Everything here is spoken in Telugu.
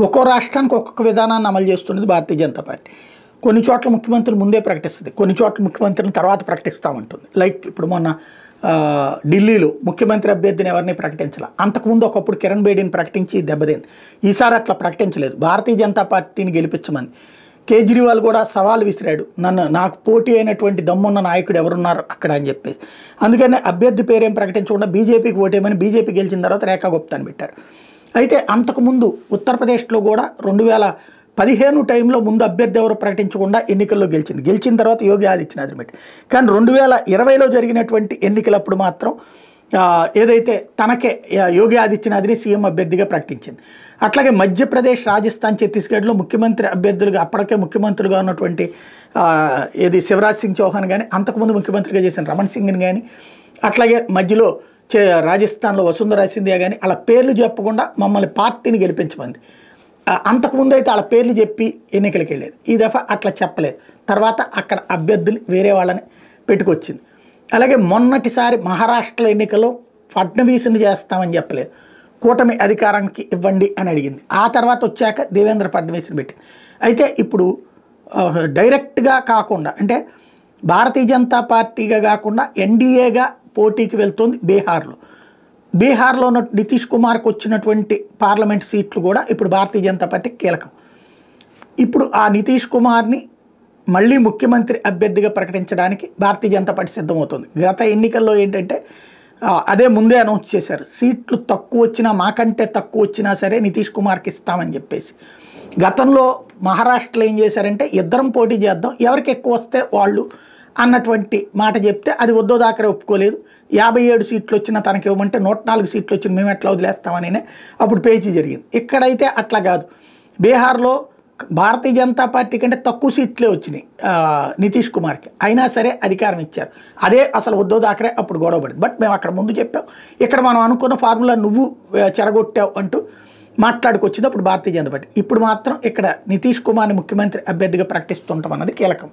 ఒక్కో రాష్ట్రానికి ఒక్కొక్క విధానాన్ని అమలు చేస్తున్నది భారతీయ జనతా పార్టీ. కొన్ని చోట్ల ముఖ్యమంత్రులు ముందే ప్రకటిస్తుంది, కొన్ని చోట్ల ముఖ్యమంత్రిని తర్వాత ప్రకటిస్తామంటుంది. లైక్ ఇప్పుడు మొన్న ఢిల్లీలో ముఖ్యమంత్రి అభ్యర్థిని ఎవరిని ప్రకటించాల, అంతకుముందు ఒకప్పుడు కిరణ్ బేడీని ప్రకటించి దెబ్బతింది. ఈసారి అట్లా ప్రకటించలేదు. భారతీయ జనతా పార్టీని గెలిపించమని కేజ్రీవాల్ కూడా సవాల్ విసిరాడు, నాకు పోటీ అయినటువంటి దమ్మున్న నాయకుడు ఎవరున్నారు అక్కడ అని చెప్పేసి. అందుకని అభ్యర్థి పేరేం ప్రకటించకుండా బీజేపీకి ఓటేయమని బీజేపీ గెలిచిన తర్వాత రేఖా గుప్తాని పెట్టారు. అయితే అంతకుముందు ఉత్తరప్రదేశ్లో కూడా 2015 టైంలో ముందు అభ్యర్థి ఎవరు ప్రకటించకుండా ఎన్నికల్లో గెలిచిన తర్వాత యోగి ఆదిత్యనాథ్ పెట్టి. కానీ 2020లో జరిగినటువంటి ఎన్నికలప్పుడు మాత్రం ఏదైతే తనకే యోగి ఆదిత్యనాథ్ని సీఎం అభ్యర్థిగా ప్రకటించింది. అట్లాగే మధ్యప్రదేశ్, రాజస్థాన్, ఛత్తీస్గఢ్లో ముఖ్యమంత్రి అభ్యర్థులుగా అప్పటికే ముఖ్యమంత్రులుగా ఉన్నటువంటి శివరాజ్ సింగ్ చౌహాన్ కానీ, అంతకుముందు ముఖ్యమంత్రిగా చేసిన రమణ్ సింగ్ని కానీ, అట్లాగే మధ్యలో రాజస్థాన్లో వసుంధరా సింధియా కానీ అలా పేర్లు చెప్పకుండా మమ్మల్ని పార్టీని గెలిపించమంది. అంతకుముందు అయితే వాళ్ళ పేర్లు చెప్పి ఎన్నికలకు వెళ్ళేది. ఈ దఫా అట్లా చెప్పలేదు. తర్వాత అక్కడ అభ్యర్థులు వేరే వాళ్ళని పెట్టుకొచ్చింది. అలాగే మొన్నటిసారి మహారాష్ట్ర ఎన్నికల్లో ఫడ్నవీస్ని చేస్తామని చెప్పలేదు, కూటమి అధికారానికి ఇవ్వండి అని అడిగింది. ఆ తర్వాత వచ్చాక దేవేంద్ర ఫడ్నవీస్ని పెట్టింది. అయితే ఇప్పుడు డైరెక్ట్గా కాకుండా, అంటే భారతీయ జనతా పార్టీగా కాకుండా ఎన్డీఏగా పోటీకి వెళ్తుంది బీహార్లో ఉన్న నితీష్ కుమార్కి వచ్చినటువంటి పార్లమెంట్ సీట్లు కూడా ఇప్పుడు భారతీయ జనతా పార్టీకి కీలకం. ఇప్పుడు ఆ నితీష్ కుమార్ని మళ్ళీ ముఖ్యమంత్రి అభ్యర్థిగా ప్రకటించడానికి భారతీయ జనతా పార్టీ సిద్ధమవుతుంది. గత ఎన్నికల్లో ఏంటంటే అదే ముందే అనౌన్స్ చేశారు, సీట్లు తక్కువ వచ్చినా, మాకంటే తక్కువ వచ్చినా సరే నితీష్ కుమార్కి ఇస్తామని చెప్పేసి. గతంలో మహారాష్ట్రలో ఏం చేశారంటే ఇద్దరం పోటీ చేద్దాం, ఎవరికి ఎక్కువ వస్తే వాళ్ళు అన్నటువంటి మాట చెప్తే అది వద్దో దాకరే ఒప్పుకోలేదు. 57 సీట్లు వచ్చినా తనకి ఇవ్వమంటే 104 సీట్లు వచ్చిన మేము ఎట్లా వదిలేస్తామని అప్పుడు పేచీ జరిగింది. ఇక్కడైతే అట్లా కాదు. బీహార్లో భారతీయ జనతా పార్టీ కంటే తక్కువ సీట్లే వచ్చినాయి నితీష్ కుమార్కి, అయినా సరే అధికారం ఇచ్చారు. అదే అసలు వద్దో దాకరే అప్పుడు గొడవపడింది. బట్ మేము అక్కడ ముందు చెప్పాం, ఇక్కడ మనం అనుకున్న ఫార్ములా నువ్వు చెడగొట్టావు అంటూ మాట్లాడుకొచ్చింది అప్పుడు భారతీయ జనతా పార్టీ. ఇప్పుడు మాత్రం ఇక్కడ నితీష్ కుమార్ని ముఖ్యమంత్రి అభ్యర్థిగా ప్రకటిస్తుంటాం అన్నది కీలకం.